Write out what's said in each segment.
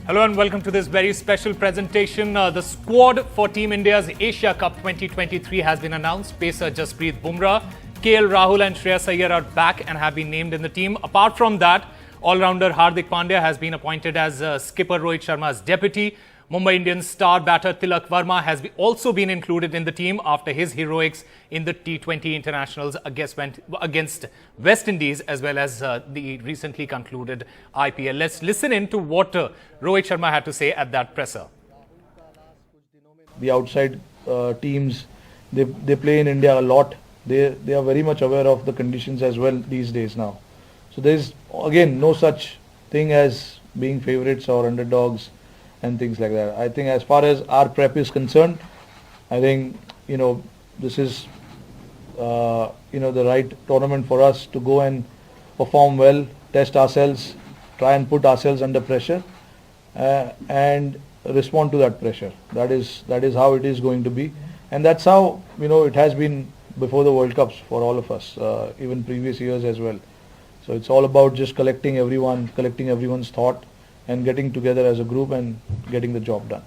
Hello and welcome to this very special presentation. The squad for Team India's Asia Cup 2023 has been announced. Pacer Jasprit Bumrah, KL Rahul and Shreyas Iyer are back and have been named in the team. Apart from that, all-rounder Hardik Pandya has been appointed as skipper Rohit Sharma's deputy. Mumbai Indians star batter Tilak Varma has also been included in the team after his heroics in the T20 internationals against West Indies as well as the recently concluded IPL. Let's listen in to what Rohit Sharma had to say at that presser. The outside teams, they play in India a lot. They are very much aware of the conditions as well these days now. So there is again no such thing as being favourites or underdogs and things like that. I think as far as our prep is concerned, I think this is the right tournament for us to go and perform well, test ourselves, try and put ourselves under pressure and respond to that pressure. That is how it is going to be, and that's how it has been before the World Cups for all of us, even previous years as well. So it's all about just collecting everyone's thought and getting together as a group and getting the job done.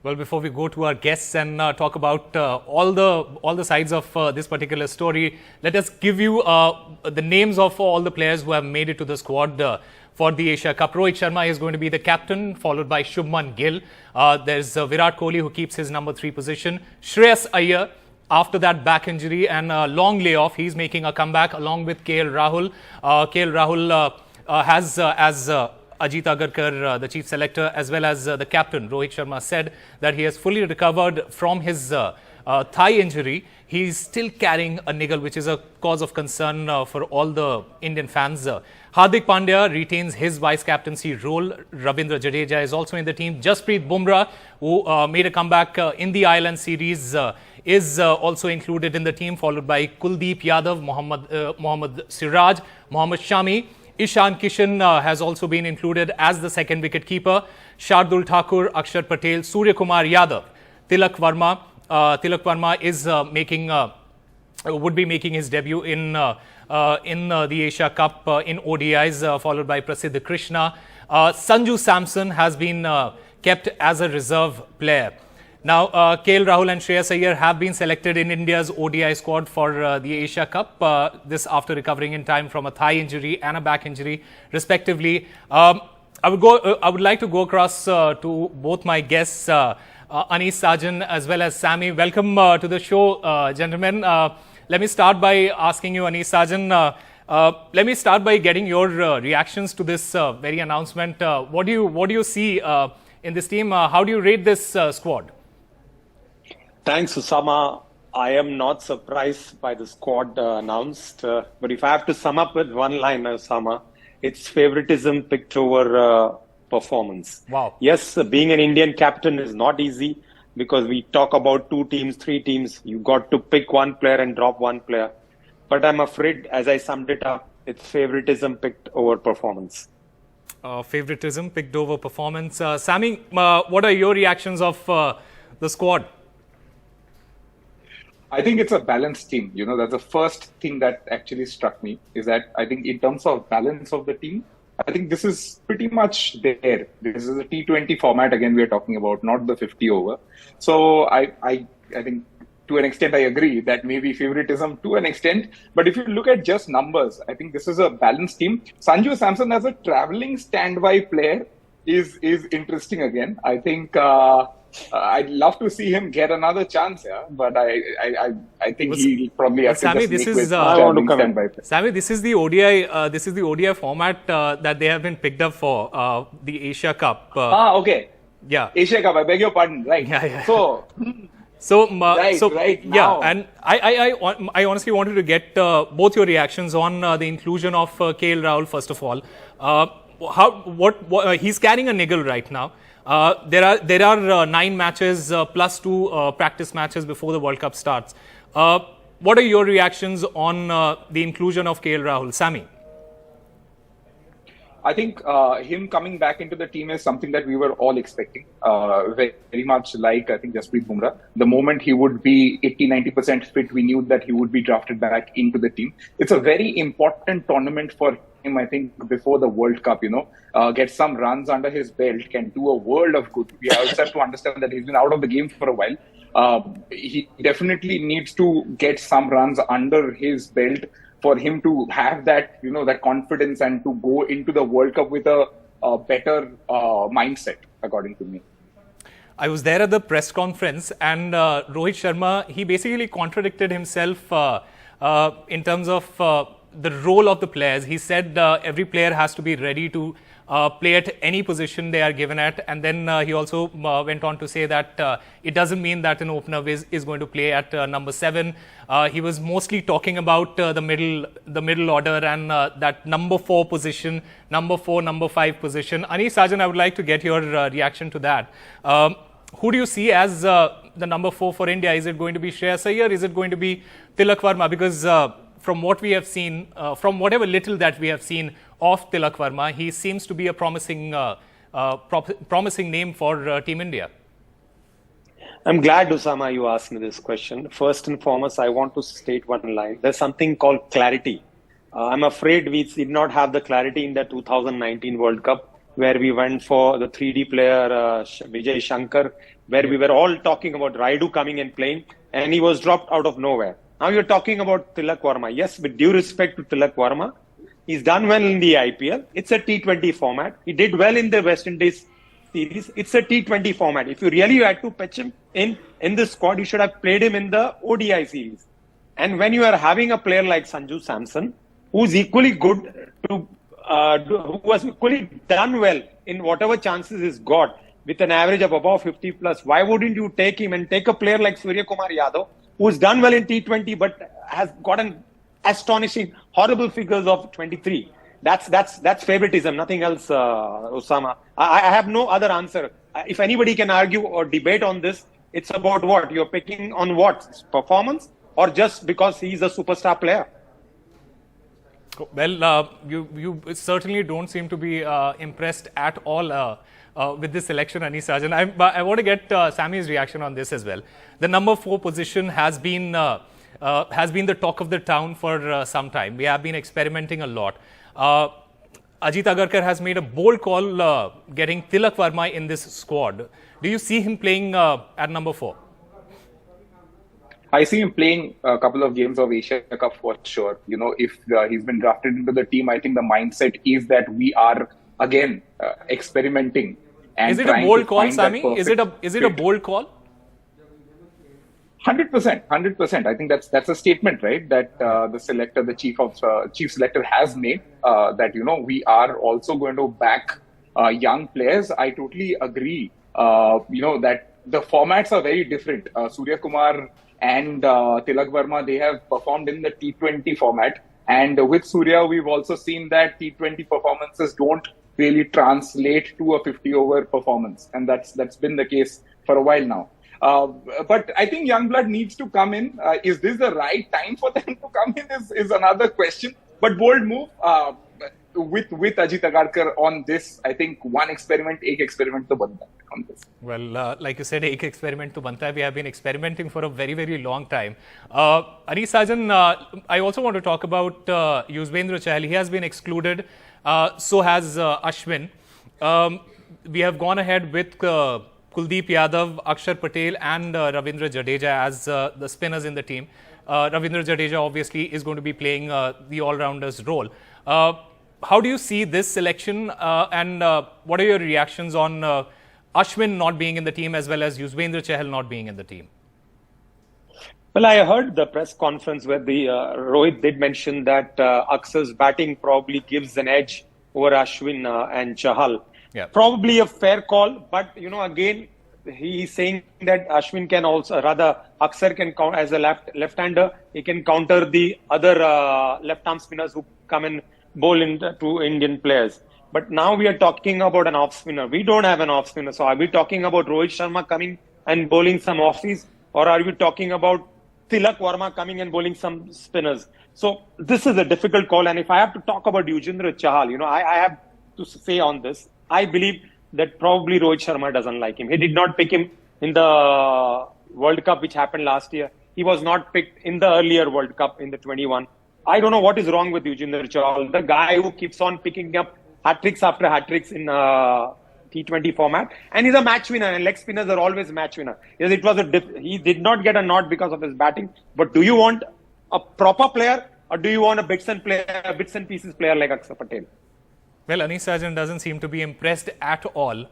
Well, before we go to our guests and talk about all the sides of this particular story, let us give you the names of all the players who have made it to the squad for the Asia Cup. Rohit Sharma is going to be the captain, followed by Shubman Gill. There's Virat Kohli, who keeps his number 3 position. Shreyas Iyer, after that back injury and long layoff, he's making a comeback along with KL Rahul. KL Rahul has, as Ajit Agarkar, the chief selector, as well as the captain, Rohit Sharma, said that he has fully recovered from his thigh injury. He's still carrying a niggle, which is a cause of concern for all the Indian fans. Hardik Pandya retains his vice-captaincy role. Ravindra Jadeja is also in the team. Jasprit Bumrah, who made a comeback in the Island series, is also included in the team, followed by Kuldeep Yadav, Mohammad Siraj, Mohammad Shami. Ishan Kishan has also been included as the second wicket keeper. Shardul Thakur, Akshar Patel, Surya Kumar Yadav, Tilak Varma. Tilak Varma is would be making his debut in the Asia Cup in ODIs, followed by Prasidh Krishna. Sanju Samson has been kept as a reserve player. Now, KL Rahul and Shreyas Iyer have been selected in India's ODI squad for the Asia Cup, this after recovering in time from a thigh injury and a back injury, respectively. I would like to go across to both my guests, Anis Sajan as well as Sammy. Welcome to the show, gentlemen. Let me start by asking you, Anis Sajan, let me start by getting your reactions to this very announcement. What do you see in this team? How do you rate this squad? Thanks, Usama. I am not surprised by the squad announced. But if I have to sum up with one line, Usama, it's favoritism picked over performance. Wow. Yes, being an Indian captain is not easy because we talk about 2 teams, 3 teams. You got to pick one player and drop one player. But I'm afraid, as I summed it up, it's favoritism picked over performance. Favoritism picked over performance. Sammy, what are your reactions of the squad? I think it's a balanced team. That's the first thing that actually struck me, is that I think in terms of balance of the team, I think this is pretty much there. This is a T20 format, again, we are talking about, not the 50 over. So I think to an extent I agree that maybe favoritism to an extent. But if you look at just numbers, I think this is a balanced team. Sanju Samson as a travelling standby player is interesting again. I think I'd love to see him get another chance here, but I think he'll probably have Sammy, to just this is Sammy, this is the ODI format that they have been picked up for the Asia Cup. Okay. Yeah. Asia Cup. I beg your pardon. Right. Yeah. So. Right now. Yeah, and I honestly wanted to get both your reactions on the inclusion of KL Rahul. First of all, what he's carrying a niggle right now. There are 9 matches plus 2 practice matches before the World Cup starts. What are your reactions on the inclusion of KL Rahul? Sammy? I think him coming back into the team is something that we were all expecting. Very much like, I think, Jasprit Bumrah. The moment he would be 80-90% fit, we knew that he would be drafted back into the team. It's a very important tournament for him, I think, before the World Cup, get some runs under his belt, can do a world of good. We also have to understand that he's been out of the game for a while. He definitely needs to get some runs under his belt for him to have that, that confidence and to go into the World Cup with a better mindset, according to me. I was there at the press conference, and Rohit Sharma, he basically contradicted himself in terms of the role of the players. He said every player has to be ready to play at any position they are given at, and then he also went on to say that it doesn't mean that an opener is going to play at number 7. He was mostly talking about the middle order and that number 4 position, number 4, number 5 position. Anish Sajan, I would like to get your reaction to that. Who do you see as the number 4 for India? Is it going to be Shreyas Iyer? Is it going to be Tilak Varma? Because from what we have seen, from whatever little that we have seen of Tilak Varma, he seems to be a promising name for Team India. I'm glad, Osama, you asked me this question. First and foremost, I want to state one line. There's something called clarity. I'm afraid we did not have the clarity in the 2019 World Cup, where we went for the 3D player Vijay Shankar, where we were all talking about Raidu coming and playing, and he was dropped out of nowhere. Now you're talking about Tilak Varma. Yes, with due respect to Tilak Varma, he's done well in the IPL. It's a T20 format. He did well in the West Indies series. It's a T20 format. If you really had to pitch him in the squad, you should have played him in the ODI series. And when you are having a player like Sanju Samson, who's equally good who has equally done well in whatever chances he's got with an average of above 50 plus, why wouldn't you take him and take a player like Surya Kumar Yadav, who's done well in T20 but has gotten astonishing, horrible figures of 23. That's favoritism, nothing else, Osama. I have no other answer. If anybody can argue or debate on this, it's about what? You're picking on what? Performance, or just because he's a superstar player? Well, you certainly don't seem to be impressed at all with this selection, Anish Sajan. I want to get Sammy's reaction on this as well. The number 4 position has been the talk of the town for some time. We have been experimenting a lot. Ajit Agarkar has made a bold call getting Tilak Varma in this squad. Do you see him playing at number 4? I see him playing a couple of games of Asia Cup for sure. If he's been drafted into the team, I think the mindset is that we are again experimenting. And is it a bold call, Sammy? Is it a bold call? 100%. I think that's a statement, right? That the selector, the chief selector has made that we are also going to back young players. I totally agree. That the formats are very different. Surya Kumar and Tilak Varma, they have performed in the T20 format, and with Surya, we've also seen that T20 performances don't really translate to a 50-over performance, and that's been the case for a while now. But I think young blood needs to come in. Is this the right time for them to come in is another question. But bold move with Ajit Agarkar on this. I think one experiment, ek experiment to banta on this. Well, like you said, ek experiment to banta hai. We have been experimenting for a very, very long time. Anish Sajan, I also want to talk about Yuzvendra Chahal. He has been excluded. So has Ashwin. We have gone ahead with Kuldeep Yadav, Akshar Patel and Ravindra Jadeja as the spinners in the team. Ravindra Jadeja obviously is going to be playing the all-rounders role. How do you see this selection and what are your reactions on Ashwin not being in the team as well as Yuzvendra Chahal not being in the team? Well, I heard the press conference where the Rohit did mention that Aksar's batting probably gives an edge over Ashwin and Chahal. Yeah. Probably a fair call, but again, he is saying that Ashwin can also, rather Aksar can count as a left-hander. He can counter the other left-arm spinners who come and bowl into Indian players. But now we are talking about an off-spinner. We don't have an off-spinner. So are we talking about Rohit Sharma coming and bowling some offies, or are we talking about Tilak Varma coming and bowling some spinners? So this is a difficult call. And if I have to talk about Yuzvendra Chahal, I have to say on this. I believe that probably Rohit Sharma doesn't like him. He did not pick him in the World Cup which happened last year. He was not picked in the earlier World Cup in the 21. I don't know what is wrong with Yuzvendra Chahal, the guy who keeps on picking up hat-tricks after hat-tricks in T20 format. And he's a match winner, and leg spinners are always match winner. Yes, it was he did not get a nod because of his batting. But do you want a proper player, or do you want a bits and pieces player like Akshar Patel? Well, Anish Rajan doesn't seem to be impressed at all.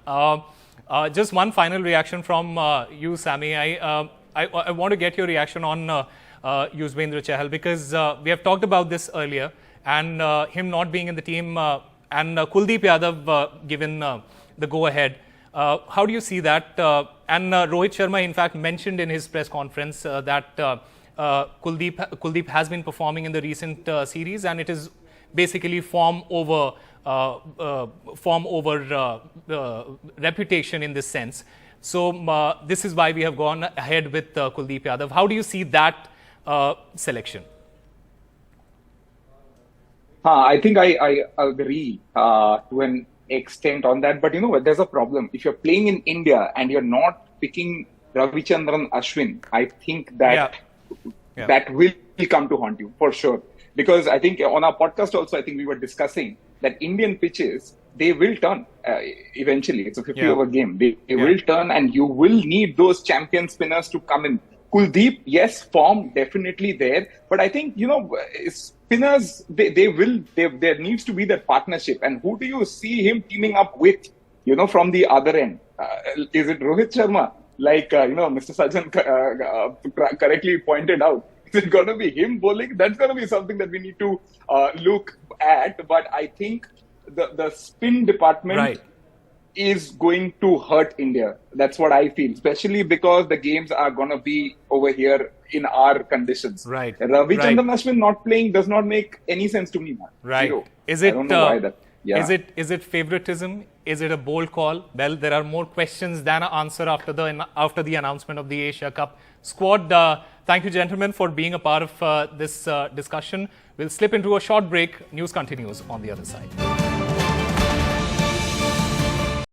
Just one final reaction from you, Sammy. I want to get your reaction on Yuzvendra Chahal, because we have talked about this earlier, and him not being in the team, and Kuldeep Yadav given the go-ahead. How do you see that? And Rohit Sharma, in fact, mentioned in his press conference that Kuldeep has been performing in the recent series, and it is basically form over reputation in this sense. So this is why we have gone ahead with Kuldeep Yadav. How do you see that selection? I think I agree to an extent on that, but there's a problem. If you're playing in India and you're not picking Ravichandran Ashwin, I think that that will come to haunt you for sure. Because I think on our podcast also, I think we were discussing that Indian pitches, they will turn eventually. It's a 50-over game. They will turn, and you will need those champion spinners to come in. Kuldeep, yes, form definitely there, but I think spinners, there needs to be that partnership. And who do you see him teaming up with? From the other end, is it Rohit Sharma? Like Mr. Sajjan correctly pointed out, is it going to be him bowling? That's going to be something that we need to look at. But I think the spin department is going to hurt India. That's what I feel, especially because the games are going to be over here in our conditions. Right. Ravichandran Ashwin not playing does not make any sense to me, man. Right. Zero. Is it? I don't know why that. Yeah. Is it favoritism? Is it a bold call? Well, there are more questions than an answer after the announcement of the Asia Cup squad. Thank you, gentlemen, for being a part of this discussion. We'll slip into a short break. News continues on the other side.